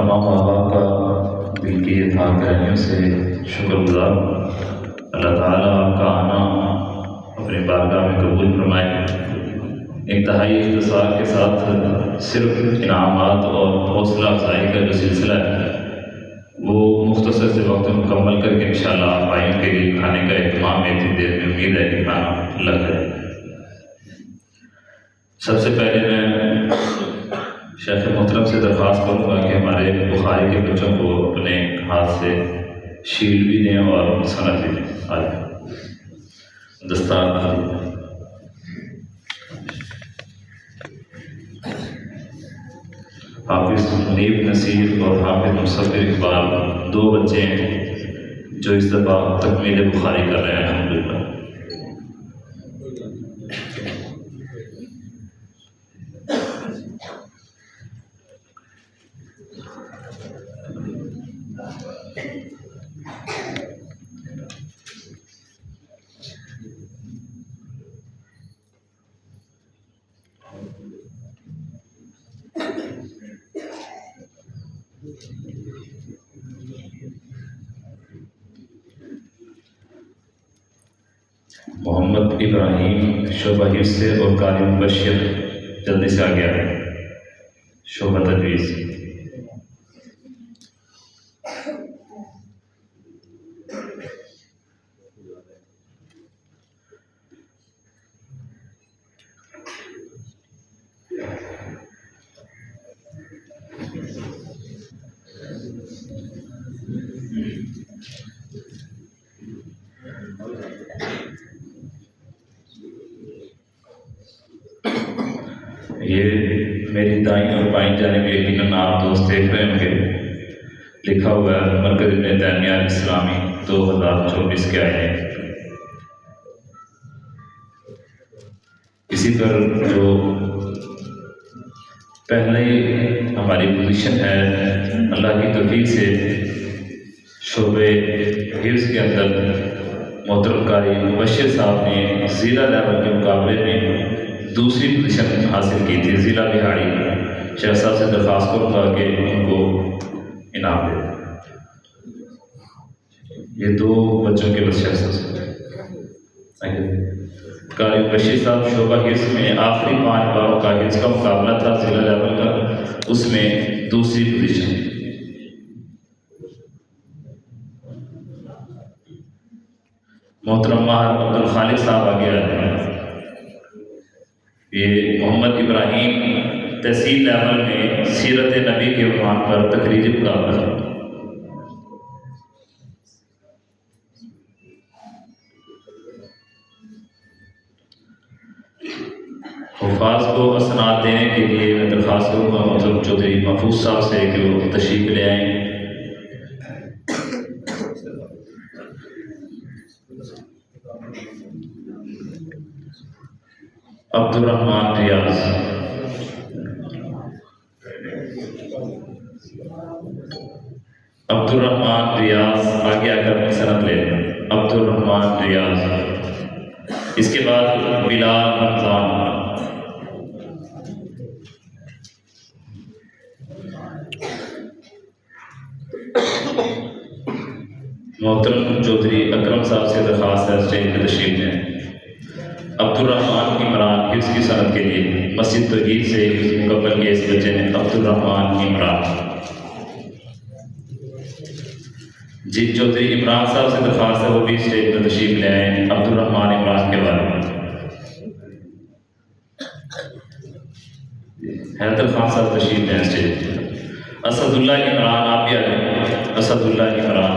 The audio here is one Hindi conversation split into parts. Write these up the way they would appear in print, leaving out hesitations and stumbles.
तमाम आबा का दिल की गहराइयों से शुक्रगुजार। अल्लाह ताला आपका आना अपनी बारगाह में कबूल फरमाए। इंतहाई इख्तिसार के साथ सिर्फ इनामात और हौसला अफजाई का जो सिलसिला है वो मुख्तसर से वक्त मुकम्मल करके इंशाअल्लाह आप भाइयों के लिए खाने का एहतमाम में इतनी देर में उम्मीद है कि खाना लग जाए। सबसे पहले मैं शेख मोहतरम से दरख्वास्त करूँगा कि हमारे बुखारी के बच्चों को अपने हाथ से शील्ड भी दें और सनद भी दें। आज दस्तार हाफिज़ मुनीब नसीर और हाफिज़ मुसफ़िर इकबाल दो बच्चे हैं जो इस दफ़ा तकमील बुखारी कर रहे हैं अल्हम्दुलिल्लाह। मोहम्मद इब्राहिम शोभा हिफ्ज़ और कारी मुबश्शिर जल्दी से आ गया है। शोभा तजवीज़ ये मेरी दाईं और बाईं जानिब यकीनन आप दोस्त देख रहे होंगे, लिखा हुआ है मरकज़ इब्न तैमिया इस्लामी 2024 के आए हैं। इसी पर जो पहले हमारी पोजीशन है अल्लाह की तौफीक से शोबे हिफ्ज़ के अंदर मोहतरम कारी मुबश्शिर साहब ने ज़िला लेवल के मुकाबले में दूसरी पोजीशन हासिल की थी। ज़िला बिहाड़ी शेख साहब से दरख्वास्त करूँगा कि उनको इनाम दे। ये दो बच्चों के बस शेख साहब से कारी मुबश्शिर साहब शोबा हिफ्ज़ में आखिरी 5 बारों का हिफ्ज़ का मुकाबला था ज़िला लेवल का, उसमें दूसरी पोजीशन। मोहतरम माहर अब्दुल खालिक साहब आ गया है। ये मोहम्मद इब्राहिम तहसील लेवल में सीरत नबी के उन्वान पर तकरीरी मुकाबला है। हुफ़ाज़ को असनाद देने के लिए मैं दरख्वास्त करूँगा मोहतरम चौधरी महफूज साहब से कि वो तशरीफ़ ले आएँ। अब्दुर्रहमान रियाज, अब्दुर्रहमान रियाज आगे आकर अपनी सनद ले। अब्दुर्रहमान रियाज, इसके बाद बिलाल रमज़ान, मोहतरम चौधरी अकरम साहब से दरख्वास्त है स्टेज में तशरीफ लें। अब्दुर्रहमान इमरान हिफ्ज़ की सनद के लिए मस्जिद तौहीद से हिफ्ज़ मुकम्मल किए इस बच्चे ने। अब्दुर्रहमान इमरान जी, चौधरी इमरान साहब से दरख्वास्त है वो भी स्टेज पर तशरीफ ले आए अब्दुर्रहमान इमरान के बारे में। हैदर खान साहब तशरीफ लें स्टेज पर। असदुल्ला इमरान आप भी आ जाए। असदुल्ला इमरान,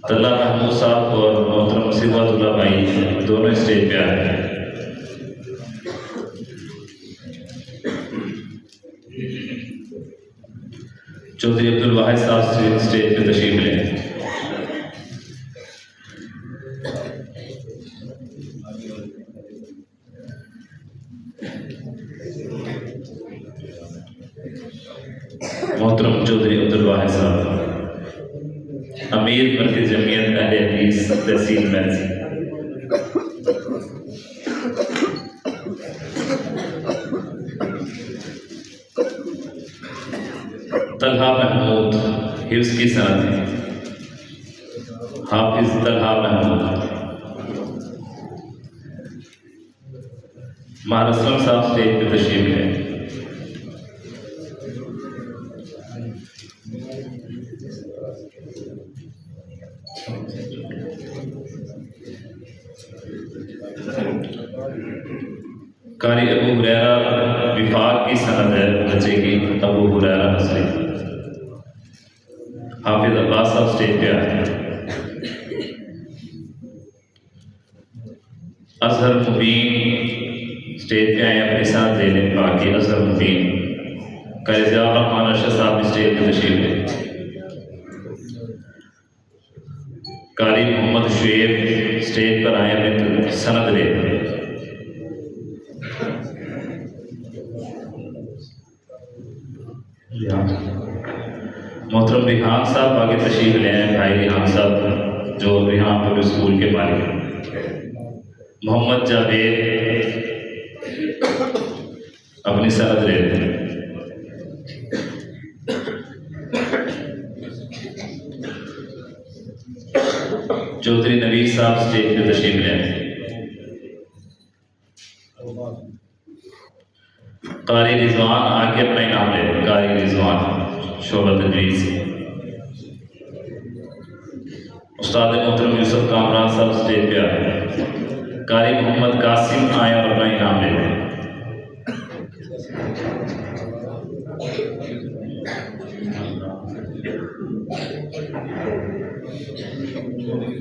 तल्ला महमूद साहब और मोहतरम सिबतुल्लाह भाई दोनों स्टेज पे आ रहे हैं। चौधरी अब्दुल वाहिद साहब स्टेज पे तशरीफ लें। मोहतरम चौधरी अब्दुल वाहिद साहब अमीर मरकज़ जमीयत अहले हदीस तहसील मैसी। महमूद हिफ्ज़ की सनद है, हाफिज़ तलहा महमूद। महारस्लम साहब स्टेज पे तशरीफ है। कारी अबू हुरैरा विफाक की सनद है बच्चे की, अबू हुरैरा नस्ली। हाफिज अब्बास साहब स्टेज पे आए। अजहर मुबीन स्टेज पे आए, अपनी साथ ले लें बाकी। अजहर मुबीन क़ाज़ी रहमान अरशद साहब स्टेज पे तशरीफ है। कारी मोहम्मद शुएब स्टेज पर आए, अपनी सनद ले। मोहतरम रिहान साहब आगे तशरीफ ले आए, भाई रिहान साहब जो रिहान पब्लिक स्कूल के मालिक हैं। मोहम्मद जावेद अपनी सनद ले लें। चौधरी नवीद साहब स्टेज पे तशरीफ ले आए। कारी रिजवान आके अपना इनाम ले। कारी रिजवान शोबा तजवीज़। उस्ताद मोहतरम यूसुफ कामरान साहब स्टेज पे आए। कारी मोहम्मद कासिम आए और अपना इनाम ले लें।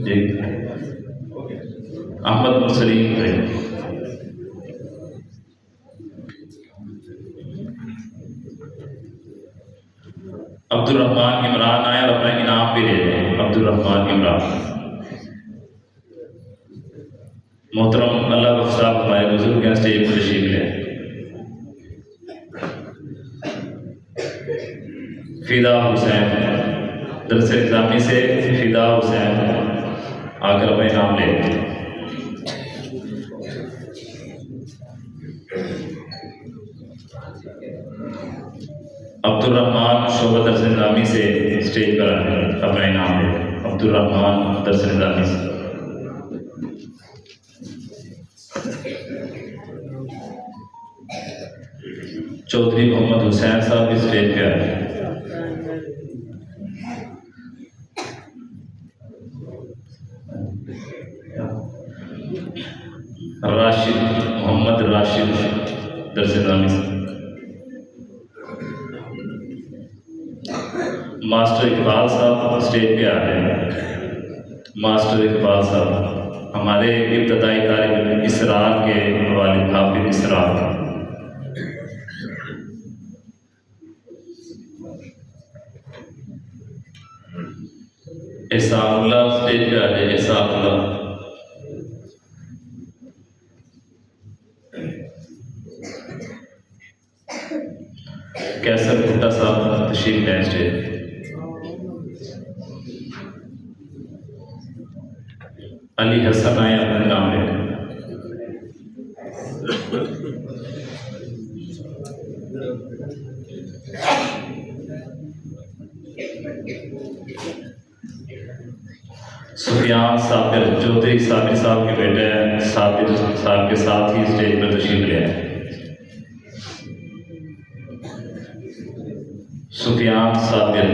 जी अहमद मुरसलीम भाई। अब्दुल रहमान इमरान आए और अपना इनाम भी ले लें। अब्दुल रहमान इमरान। मोहतरम अल्लाह बख्श साहब हमारे बुजुर्ग हैं, स्टेज पर तशरीफ ले। फिदा हुसैन दरस इस्लामी से फिदा हुसैन आकर अपने नाम ले। अब्दुल रहमान शोबा दरस इस्लामी से स्टेज पर आए, अपना नाम ले। अब्दुल रहमान दरस इस्लामी से। चौधरी मोहम्मद हुसैन साहब भी स्टेज पे आए। राशिद मोहम्मद राशिद दरस इस्लामी से। मास्टर इकबाल साहब स्टेज पे आ रहे हैं। मास्टर इकबाल साहब हमारे इब्तदाई तालिब इसरार के वालिद हाफिज इसरार। एहसानुल्लाह स्टेज पे आ रहे। एहसानुल्लाह कैसर भुट्टा साहब तशरीफ लाए स्टेज। अली हसन आए अपने नाम लेकर। सुफियान साबिर चौधरी साबिर साहब के बेटे हैं, साबिर साहब के साथ ही स्टेज पर तशरीफ ले आए। सुफियान साबिर।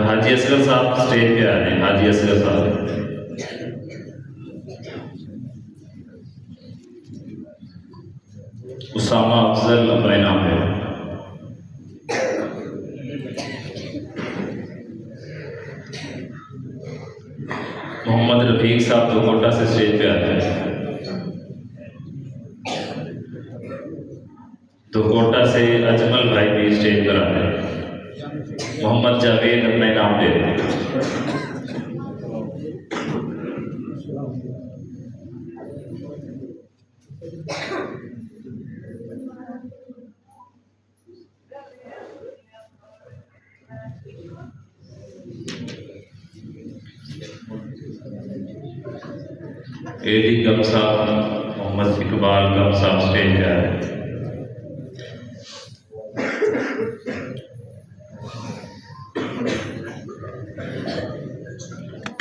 हाजी असगर साहब स्टेज पे आ रहे हैं। हाजी असगर साहब। उसामा अफजल अपने नाम है। मोहम्मद रफीक साहब तो कोटा से स्टेज पे आते हैं। तो कोटा से अजमल भाई भी स्टेज पर आते हैं। मोहम्मद जावेद अपने नाम ले रहे हैं। एडी गम साहब मोहम्मद इकबाल का साहब स्टेज पे आए।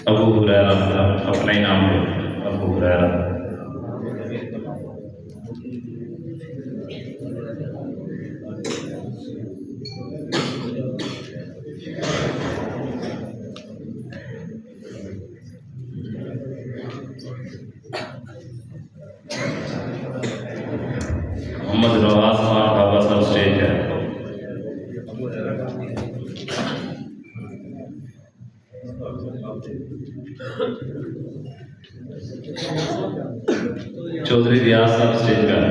अबू हुरैरा अपना ही नाम लो, अबू हुरैरा। मोहम्मद नवाज खान बाबा साहब स्टेज है। चौधरी रियाज साहब स्टेज पे आए।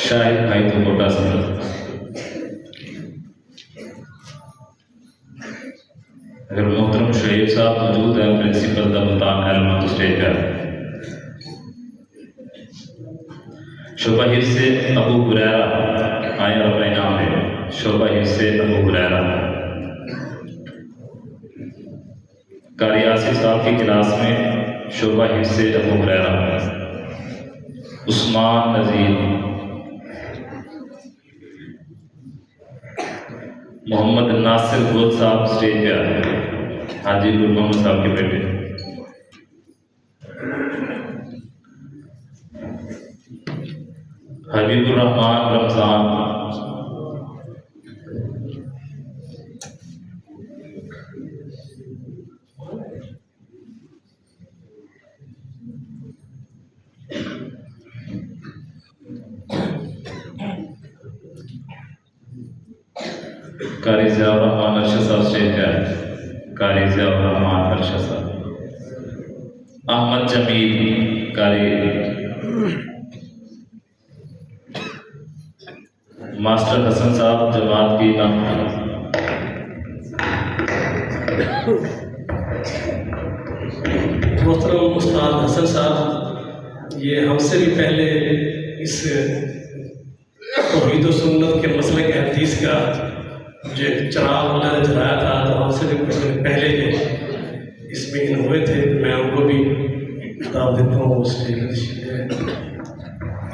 शाहिद भाई तो कोटा से। अगर मोहतरम शहीद साहब मौजूद है, प्रिंसिपल दबतान एलमत स्टेज पर। शोभा हिफ्ज़ से अबू हुरैरा आए और अपना नाम है। शोभा हिफ्ज़ से अबू हुरैरा। कारी आसिफ साहब की क्लास में शोभा हिफ्ज़ से अबू हुरैरा। उस्मान नज़ीर। मोहम्मद नासिर गोल साहब स्टेज पे आए। हाजी गुल मोहम्मद साहब के बेटे। हबीबुर रहमान रमज़ान। कारी ज़ियाउर रहमान अरशद साहब स्टेज पे आए। कारी ज़ियाउर रहमान अरशद साहब। अहमद जमील कारी। मास्टर हसन साहब जमात की नाम। मोहतरम उस्ताद हसन साहब, ये हमसे भी पहले इस तौहीद व सुन्नत के मसले के हदीस का जो चराग उन्होंने जलाया था, तो हमसे भी पहले ये इसमें इन हुए थे। मैं उनको भी बता देता हूँ। उसके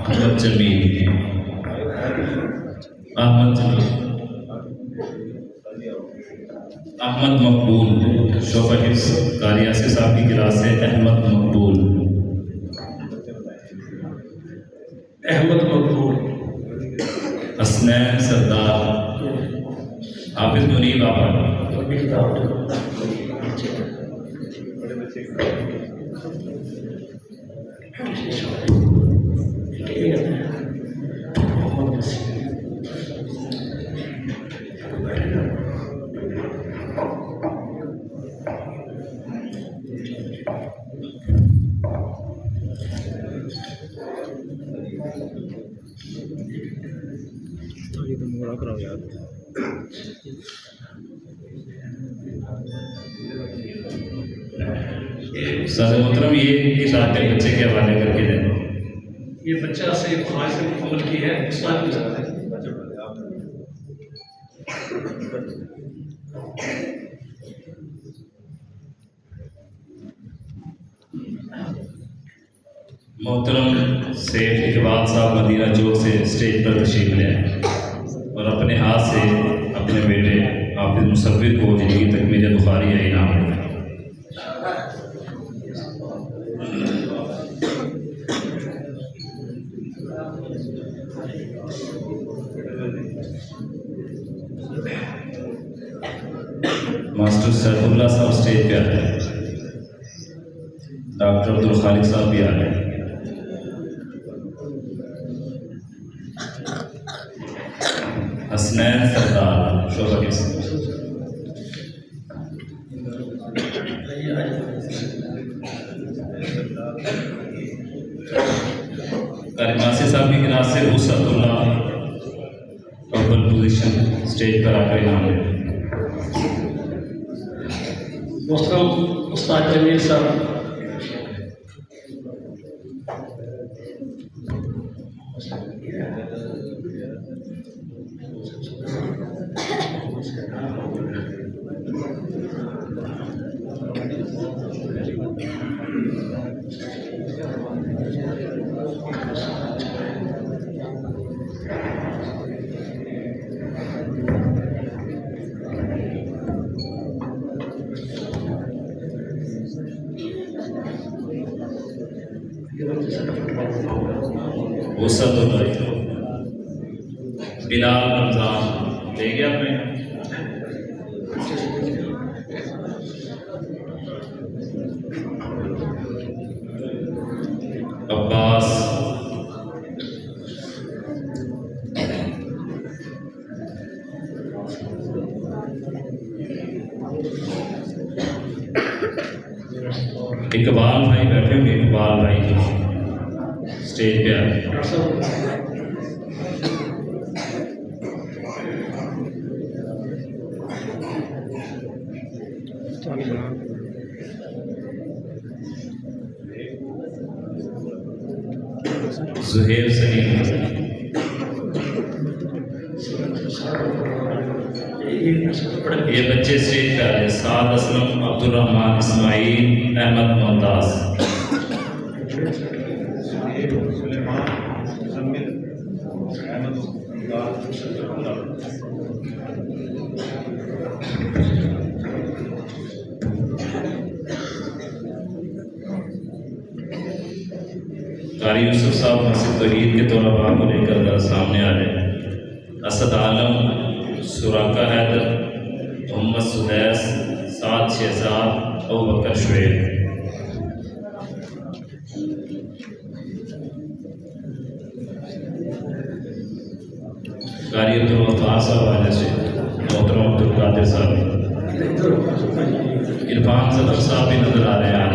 अहमद जमील। अहमद जमील। अहमद मकबूल। शोभा हिफ्ज़ कारी आसिफ साहब की क्लास से अहमद मकबूल। अहमद मकबूल। हसनैन सरदार। हाफिज मुनीब बाबा। मोहतरम ये किताब के बच्चे के हवाले करके दें। ये बच्चा से ख्वाहिश मुकम्मल की है। मोहतरम सेठ इकबाल साहब मदीना चौक से स्टेज पर तशरीफ ले आए और अपने हाथ से अपने बेटे हाफिज मुसव्विर को जिनकी तकमील बुखारी है इनाम दिया। मास्टर सैफुल्लाह साहब स्टेज पे आए। डॉक्टर अब्दुल खालिक साहब भी आ गए। हसनैन सरदार। शोभा हिफ्ज़। कारी साहब की क्लास से हुसैनुल्लाह अव्वल पोजीशन स्टेज पर आकर इनाम ले। मोहतरम उस्ताद जमील साहब। वसत बिलाल रमजान ले गया आपने अब्बास इकबाल भाई बैठे होंगे। इकबाल भाई स्टेज पे आए। जुहेर सलीम ये बच्चे स्टेज पे आ रहे। साद असलम, अब्दुल रहमान, इस्माइल, अहमद, मुमताज। कारी यूसुफ साहब मस्जिद तौहीद के तलबा को लेकर जरा सामने आ रहे। असद आलम, सुराका हैदर, मोहम्मद सुदैस, साद शहजाद, अबू बकर शुएब। कारी अब्दुल वफ़ार साहब आने से मोहतरम अब्दुल कादिर साहब, इरफान सदर साहब भी नजर आ रहे हैं।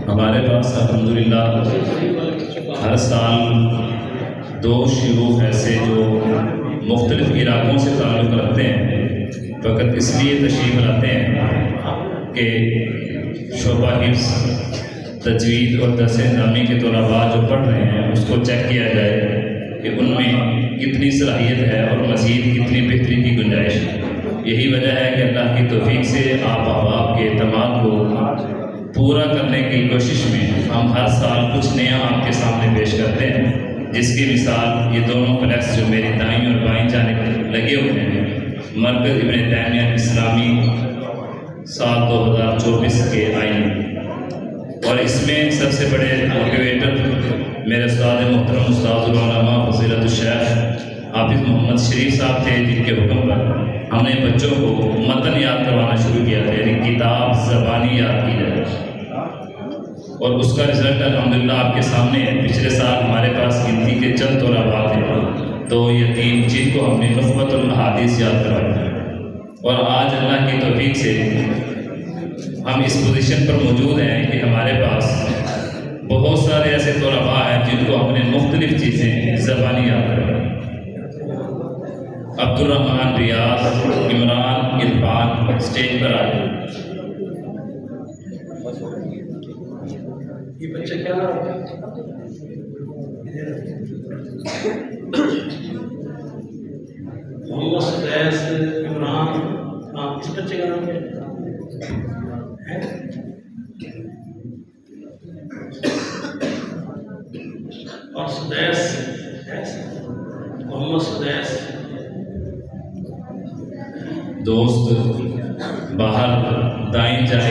हमारे पास अल्हम्दुलिल्लाह हर साल 2 शयूख ऐसे जो मुख्तलिफ इलाक़ों से ताल्लुक़ रखते हैं, फ़कत इसलिए तशरीफ़ लाते हैं कि शोबा हिफ्ज़, तजवीद और दर्स नामी के तलबा जो पढ़ रहे हैं उसको चेक किया जाए कि उनमें कितनी सलाहियत है और मज़ीद कितनी बेहतरी की गुंजाइश है। यही वजह है कि अल्लाह की तौफीक से आप अहबाब के एतमाद को पूरा करने की कोशिश में हम हर साल कुछ नया आपके सामने पेश करते हैं, जिसकी मिसाल ये दोनों फ्लैक्स जो मेरी दाईं और बाईं जानिब लगे हुए हैं, मरकज़ इब्न तैमिया इस्लामी साल 2024 के आईन। और इसमें सबसे बड़े मोटिवेटर मेरे उस्ताद मोहतरम उस्तादुल उलमा फ़ज़ीलतुल शेख हाफिज़ मोहम्मद शरीफ साहब थे, जिनके हुक्म पर हमने बच्चों को मतन याद करवाना शुरू किया था, यानी किताब ज़बानी याद की जाए। और उसका रिज़ल्ट अल्हम्दुलिल्लाह आपके सामने है। पिछले साल हमारे पास गिनती के चंद तलबा थे, तो ये 3 जिनको हमने नुख़बतुल अहादीस याद करवाई। और आज अल्लाह की तौफीक से हम इस पोजीशन पर मौजूद हैं कि हमारे पास बहुत सारे ऐसे तलबा हैं जिनको हमने मुख्तलिफ चीज़ें ज़बानी याद करवाई। अब्दुल रहमान, रियाज, इमरान, इरफान स्टेज पर आए। ये बच्चे क्या नाम है? मोहम्मद सुदैस, इमरान, इस बच्चे का नाम क्या है? और सुदैस, मोहम्मद सुदैस दोस्त बाहर